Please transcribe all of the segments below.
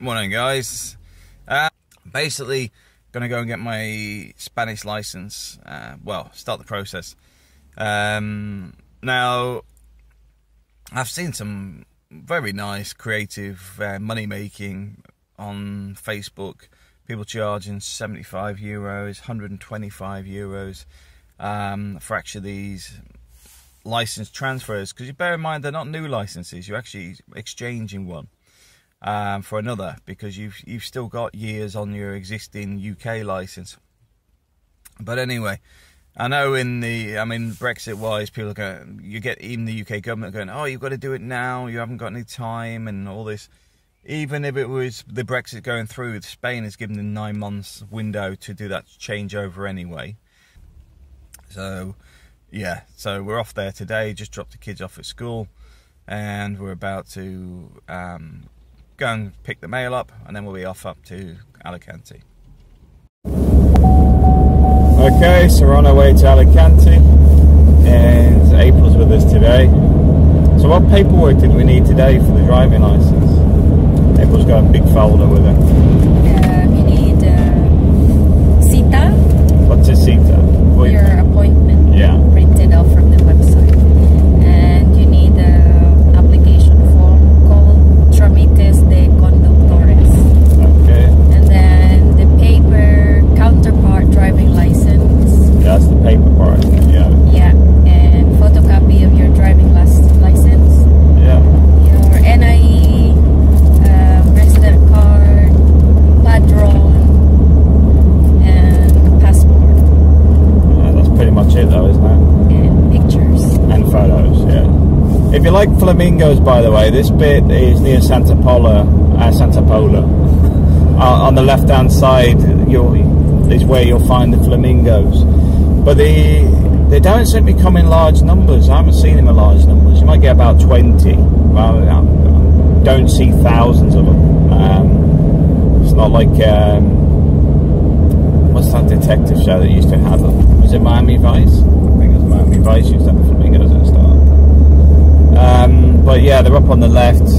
Morning, guys. Basically, gonna go and get my Spanish license. Well, start the process. Now, I've seen some very nice, creative money making on Facebook. People charging €75, €125 for actually these license transfers. Because you bear in mind, they're not new licenses. You're actually exchanging one for another, because you've still got years on your existing UK license. But anyway, I know Brexit wise, people are going, you get even the UK government going, oh, you've got to do it now, you haven't got any time and all this. Even if it was the Brexit going through, Spain has given them 9 months window to do that changeover anyway. So yeah, so we're off there today, just dropped the kids off at school, and we're about to go and pick the mail up, and then we'll be off up to Alicante. Okay, so we're on our way to Alicante, and April's with us today. So what paperwork did we need today for the driving license? April's got a big folder with her. We need cita. What's a cita? Your appointment. Yeah. Printed out from the website. And you need an application form called Tramites de Conductores. Okay. And then the paper counterpart driving license. Yeah, that's the paper part. Yeah. Yeah. And photocopy of your driving license. Yeah. Your NIE, resident card, padron, and passport. That's pretty much it though, isn't it? And pictures. And photos, yeah. If you like flamingos, by the way, this bit is near Santa Pola. On the left-hand side, is where you'll find the flamingos. But they don't seem to come in large numbers. I haven't seen them in large numbers. You might get about 20. Well, I don't see thousands of them. It's not like what's that detective show that used to have them? Was it Miami Vice? I think it was Miami Vice used to have flamingos at the start. But yeah, they're up on the left.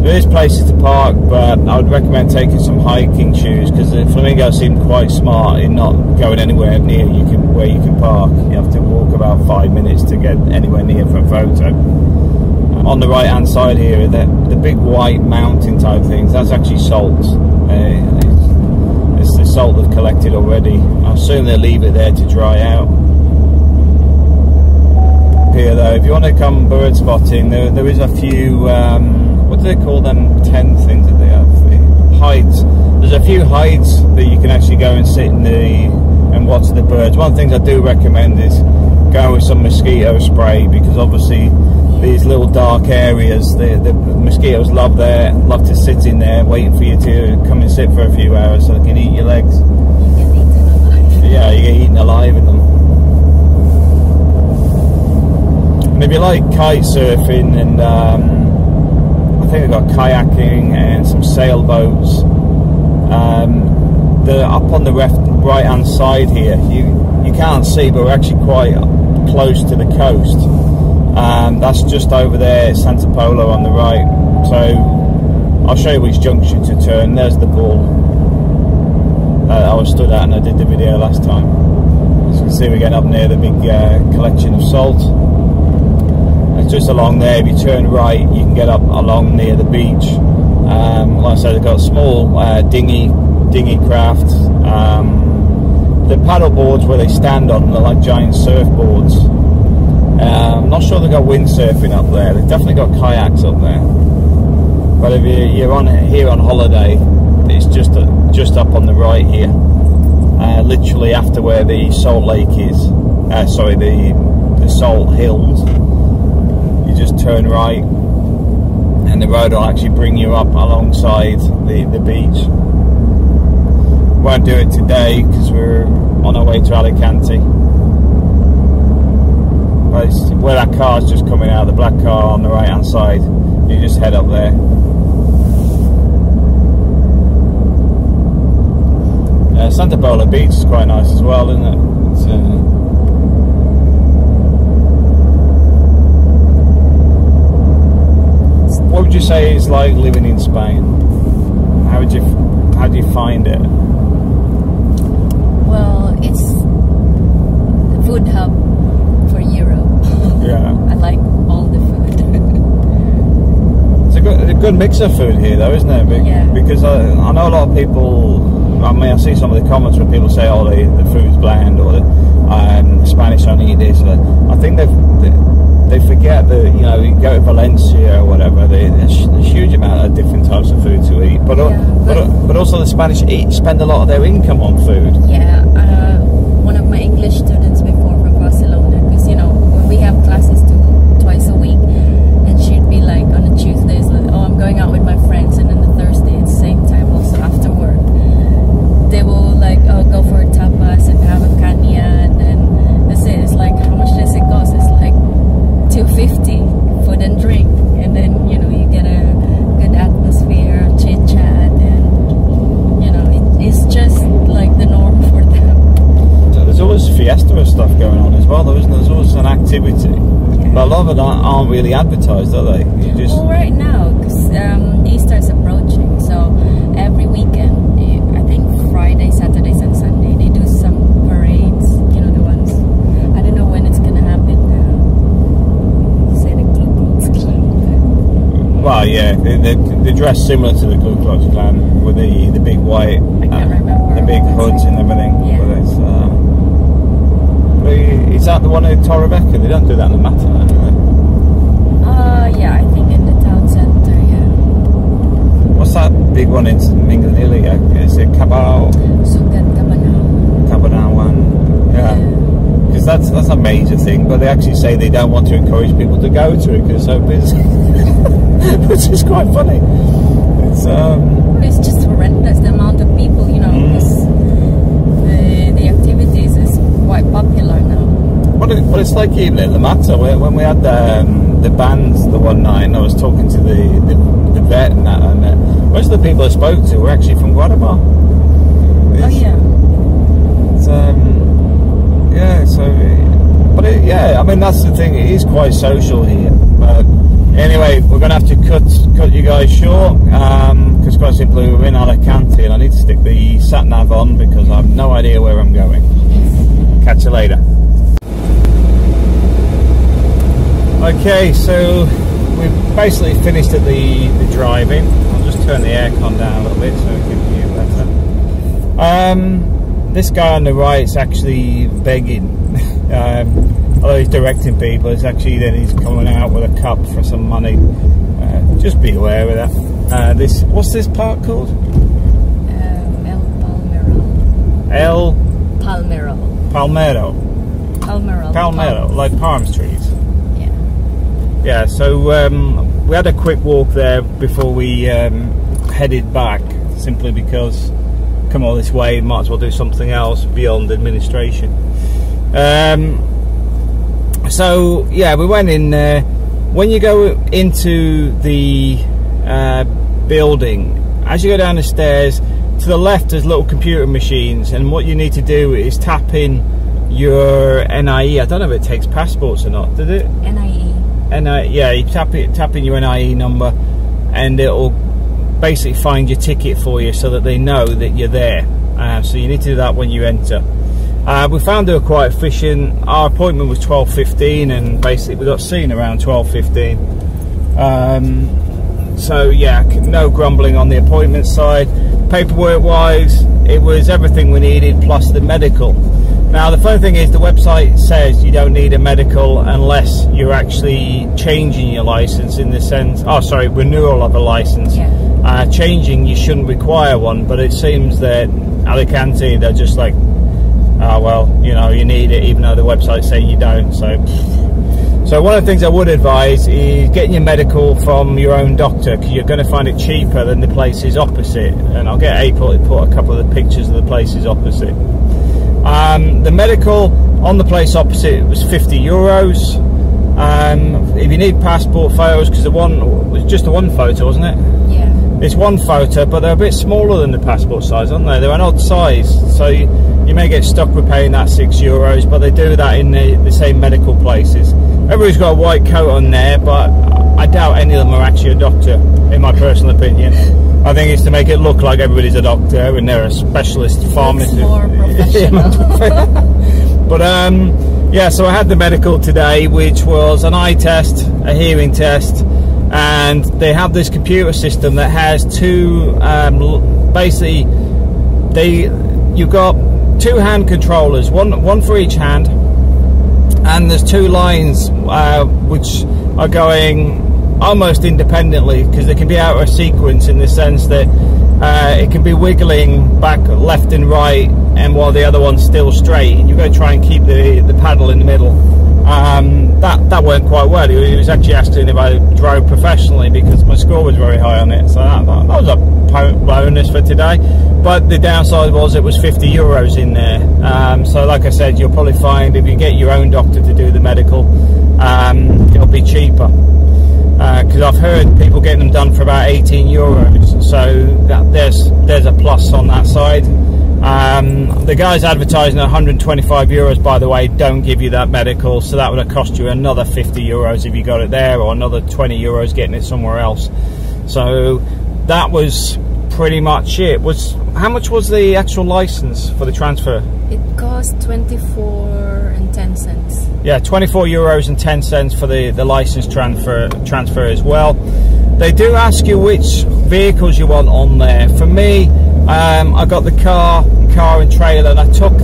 There is places to park, but I would recommend taking some hiking shoes, because the flamingos seem quite smart in not going anywhere near where you can park. You have to walk about 5 minutes to get anywhere near for a photo. On the right hand side here, the big white mountain type things, that's actually salt. It's the salt they've collected already. I assume they'll leave it there to dry out. Here though, if you want to come bird spotting, there is a few, what do they call them, tent things that they have? The hides. There's a few hides that you can actually go and sit in and watch the birds. One of the things I do recommend is going with some mosquito spray, because obviously these little dark areas, the mosquitoes love to sit in there waiting for you to come and sit for a few hours so they can eat your legs. You get eaten alive. Yeah, you get eaten alive in them. And if you like kite surfing, and I think we've got kayaking and some sailboats, they're up on the right hand side here. You can't see, but we're actually quite close to the coast. That's just over there, Santa Polo on the right. So I'll show you which junction to turn. There's the bull I was stood at, and I did the video last time. As you can see, we're getting up near the big collection of salt. It's just along there. If you turn right, you can get up along near the beach. Like I said, they've got small dinghy craft. The paddle boards where they stand on, they're like giant surfboards. I'm not sure they've got windsurfing up there. They've definitely got kayaks up there. But if you're here on holiday, it's just up on the right here, literally after where the Salt Lake is. Sorry, the Salt Hills. You just turn right, and the road will actually bring you up alongside the beach. Won't do it today because we're on our way to Alicante. But it's where that car's just coming out, the black car on the right hand side. You just head up there. Santa Pola Beach is quite nice as well, isn't it? It's, what would you say it's like living in Spain? How do you find it? Well, it's the food hub for Europe. Yeah. I like all the food. It's a good mix of food here, though, isn't it? Yeah. Because I know a lot of people. I mean, I see some of the comments where people say, "Oh, the food's bland," or the Spanish only eat this. I think they forget that, you know, you go to Valencia or whatever. There's a huge amount of different types of food to eat, but also the Spanish spend a lot of their income on food. Yeah. One of my English students before from Barcelona, because you know when we have classes twice a week, and she'd be like on a Tuesdays, like, oh, I'm going out with my friends, and then the Thursday at the same time also after work, they will like, oh, go for tapas and have a caña, and then that's it. It's like, how much does it cost? It's like $2.50 food and drink, and then you know you get a good atmosphere, chit chat, and you know it's just like the norm for them. There's always fiesta stuff going on as well, though, isn't there? There's always an activity, Yeah. but a lot of it aren't really advertised, are they? You just Well, right now, because Easter is approaching, so every weekend, I think Friday, Saturdays, and Sunday, they do some parades. You know, the ones. I don't know when it's gonna happen now. Say the Ku Klux Klan. well, yeah, they dress similar to the Ku Klux Klan with the big white, I can't remember. the big hoods and everything. Yeah. But is that the one in Torrebecca? They don't do that in the Matter, do they? Yeah, I think in the town center. Yeah. What's that big one in Minglanilla? Is it Cabal? Sugat Cabanao. One? Yeah. Because that's a major thing, but they actually say they don't want to encourage people to go to it because it's so busy. Which is quite funny. It's just horrendous the amount of people, you know, because the activities is quite popular now. But it's like even at the Matter, when we had the bands the one night, and I was talking to the vet and that, and most of the people I spoke to were actually from Guatemala. Oh yeah. I mean, that's the thing, it is quite social here, but anyway, we're going to have to cut you guys short, because quite simply we're in Alicante and I need to stick the sat-nav on because I have no idea where I'm going. Catch you later. Okay, so we've basically finished at the driving. I'll just turn the aircon down a little bit so we can hear better. This guy on the right is actually begging. Although he's directing people, it's actually then he's coming out with a cup for some money. Just be aware of that. What's this park called? El Palmero. Palmero, like palm trees. Yeah. Yeah, so we had a quick walk there before we headed back, simply because come all this way, might as well do something else beyond administration. So yeah, we went in there. When you go into the building, as you go down the stairs, to the left there's little computer machines, and what you need to do is tap in your NIE. I don't know if it takes passports or not, did it? NIE. Yeah, you tap in your NIE number, and it'll basically find your ticket for you so that they know that you're there. So you need to do that when you enter. We found they were quite efficient. Our appointment was 12:15, and basically we got seen around 12:15. So yeah, no grumbling on the appointment side. Paperwork wise, it was everything we needed plus the medical. Now the funny thing is, the website says you don't need a medical unless you're actually changing your license, in the sense, renewal of a license. Yeah. Changing, you shouldn't require one, but it seems that Alicante, they're just like, oh well, you know, you need it, even though the website's saying you don't. So one of the things I would advise is getting your medical from your own doctor, because you're going to find it cheaper than the places opposite. And I'll get April to put a couple of the pictures of the places opposite. The medical on the place opposite was €50. If you need passport photos, because it was just the one photo, wasn't it? Yeah. It's one photo, but they're a bit smaller than the passport size, aren't they? They're an odd size, so you may get stuck with paying that €6, but they do that in the same medical places. Everybody's got a white coat on there, but I doubt any of them are actually a doctor, in my personal opinion. I think it's to make it look like everybody's a doctor and they're a specialist pharmacist. More professional. But yeah, so I had the medical today, which was an eye test, a hearing test, and they have this computer system that has two, basically, you've got two hand controllers, one for each hand, and there's two lines which are going almost independently, because they can be out of sequence in the sense that it can be wiggling back left and right, and while the other one's still straight, and you've got to try and keep the paddle in the middle. That went quite well. He was actually asking if I drove professionally, because my score was very high on it, so that was a bonus for today. But the downside was it was €50 in there. So like I said, you'll probably find if you get your own doctor to do the medical, it'll be cheaper. Because I've heard people getting them done for about €18, so there's a plus on that side. The guys advertising €125, by the way, don't give you that medical, so that would have cost you another €50 if you got it there, or another €20 getting it somewhere else. So that was pretty much it. How much was the actual license for the transfer? It cost 24.10 cents. Yeah, €24.10 for the license transfer as well. They do ask you which vehicles you want on there. For me, I got the car and trailer, and I took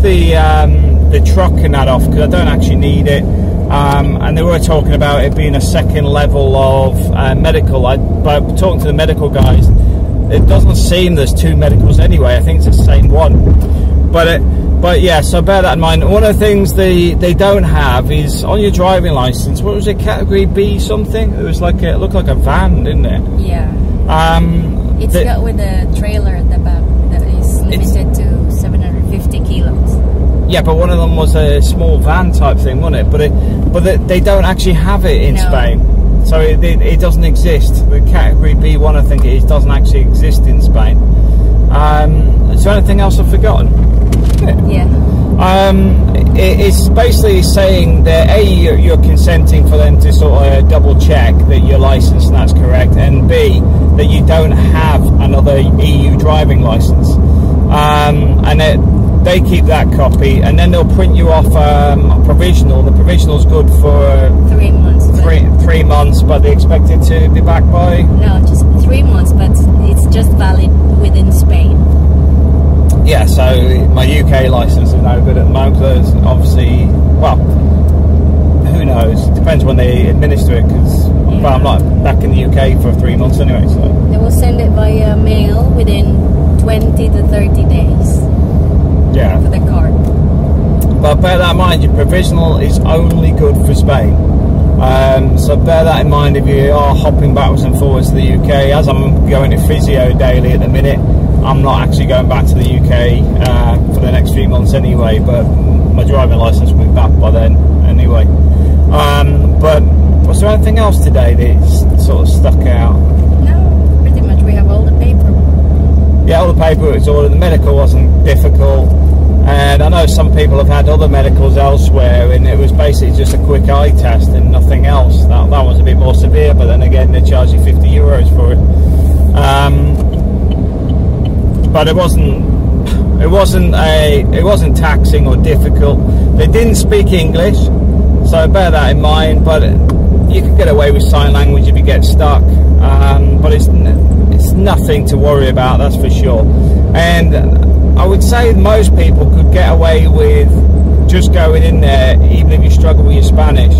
the truck and that off because I don't actually need it. And they were talking about it being a second level of medical. But talking to the medical guys, it doesn't seem there's two medicals anyway. I think it's the same one. But yeah, so bear that in mind. One of the things they don't have is on your driving license. What was it? Category B something? It was like it looked like a van, didn't it? Yeah. It's got with a trailer at the back that is limited to 750 kilos. Yeah, but one of them was a small van type thing, wasn't it? But they don't actually have it in Spain, so it doesn't exist. The category B1, I think it is, doesn't actually exist in Spain. Is there anything else I've forgotten? Yeah. It's basically saying that A, you're consenting for them to sort of double check that your license and that's correct, and B, that you don't have another EU driving license, and they keep that copy, and then they'll print you off a provisional. The provisional's good for 3 months. 3 months, but they expect it to be back by? No, just 3 months, but it's just valid within Spain. Yeah, so my UK license is no good at the moment, because obviously, well, who knows? It depends when they administer it, because I'm not back in the UK for 3 months anyway. So they will send it via mail within 20 to 30 days. Yeah. For the card. But bear that in mind, your provisional is only good for Spain. So bear that in mind if you are hopping backwards and forwards to the UK. As I'm going to physio daily at the minute, I'm not actually going back to the UK for the next few months anyway, but my driving license will be back by then anyway. But was there anything else today that sort of stuck out? No, pretty much we have all the paperwork. Yeah, all the paperwork was ordered. The medical wasn't difficult, and I know some people have had other medicals elsewhere, and it was basically just a quick eye test and nothing else. That was a bit more severe, but then again, they charge you €50 for it. But it wasn't taxing or difficult. They didn't speak English, so bear that in mind. But you can get away with sign language if you get stuck. But it's nothing to worry about, that's for sure. And I would say most people could get away with just going in there, even if you struggle with your Spanish,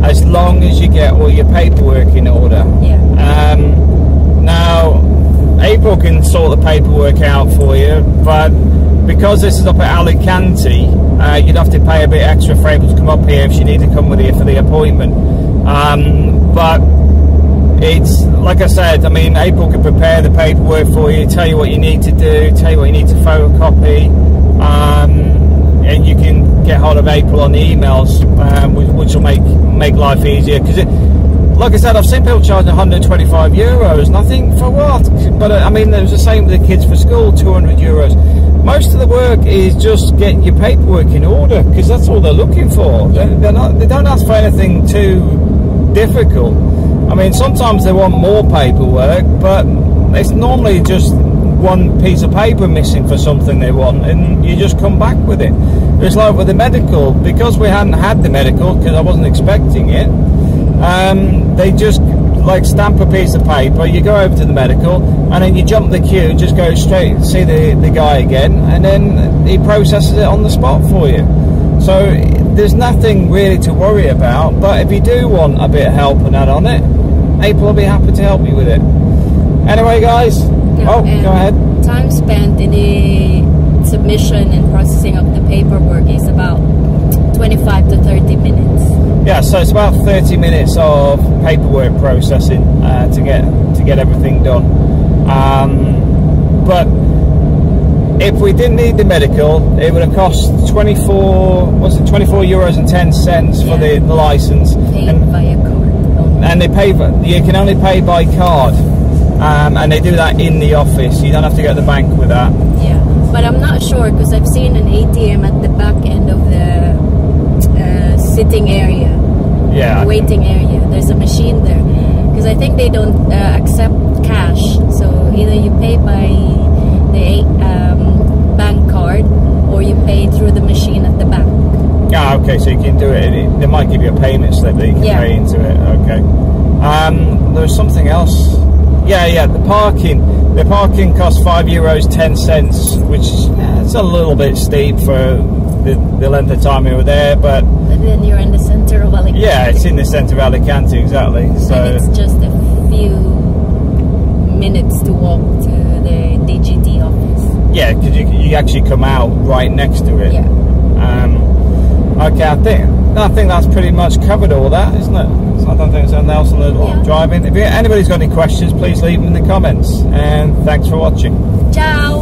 as long as you get all your paperwork in order. Yeah. Now, April can sort the paperwork out for you, but because this is up at Alicante, you'd have to pay a bit extra for April to come up here if she needs to come with you for the appointment. But it's like I said, I mean, April can prepare the paperwork for you, tell you what you need to do, tell you what you need to photocopy, and you can get hold of April on the emails, which will make life easier. Because like I said, I've seen people charging €125, and I think, for what? But I mean, it was the same with the kids for school, €200. Most of the work is just getting your paperwork in order, because that's all they're looking for. They don't ask for anything too difficult. I mean, sometimes they want more paperwork, but it's normally just one piece of paper missing for something they want, and you just come back with it. It's like with the medical, because we hadn't had the medical, because I wasn't expecting it, they just like stamp a piece of paper, you go over to the medical, and then you jump the queue, just go straight and see the guy again, and then he processes it on the spot for you. So there's nothing really to worry about, but if you do want a bit of help and that on it, April will be happy to help you with it. Anyway, guys, go ahead. Time spent in the submission and processing of the paperwork is about 25 to 30 minutes. Yeah, so it's about 30 minutes of paperwork processing to get everything done. But if we didn't need the medical, it would have cost 24 euros and 10 cents for the license. Paid via card. And you can only pay by card. And they do that in the office. You don't have to go to the bank with that. Yeah, but I'm not sure, because I've seen an ATM at the back end of the sitting area, waiting area. There's a machine there, because I think they don't accept cash. So either you pay by the bank card, or you pay through the machine at the back. Ah, okay, so you can do it. They might give you a payment slip that you can pay into it. Okay. There's something else. Yeah, the parking costs €5.10, which is a little bit steep for the length of time we were there, but then you're in the center of Alicante. Yeah, it's in the center of Alicante, exactly. So and it's just a few minutes to walk to the DGT office. Yeah, because you actually come out right next to it. Yeah. Okay, I think that's pretty much covered all that, isn't it? So I don't think there's anything else on the driving. If anybody's got any questions, please leave them in the comments. And thanks for watching. Ciao.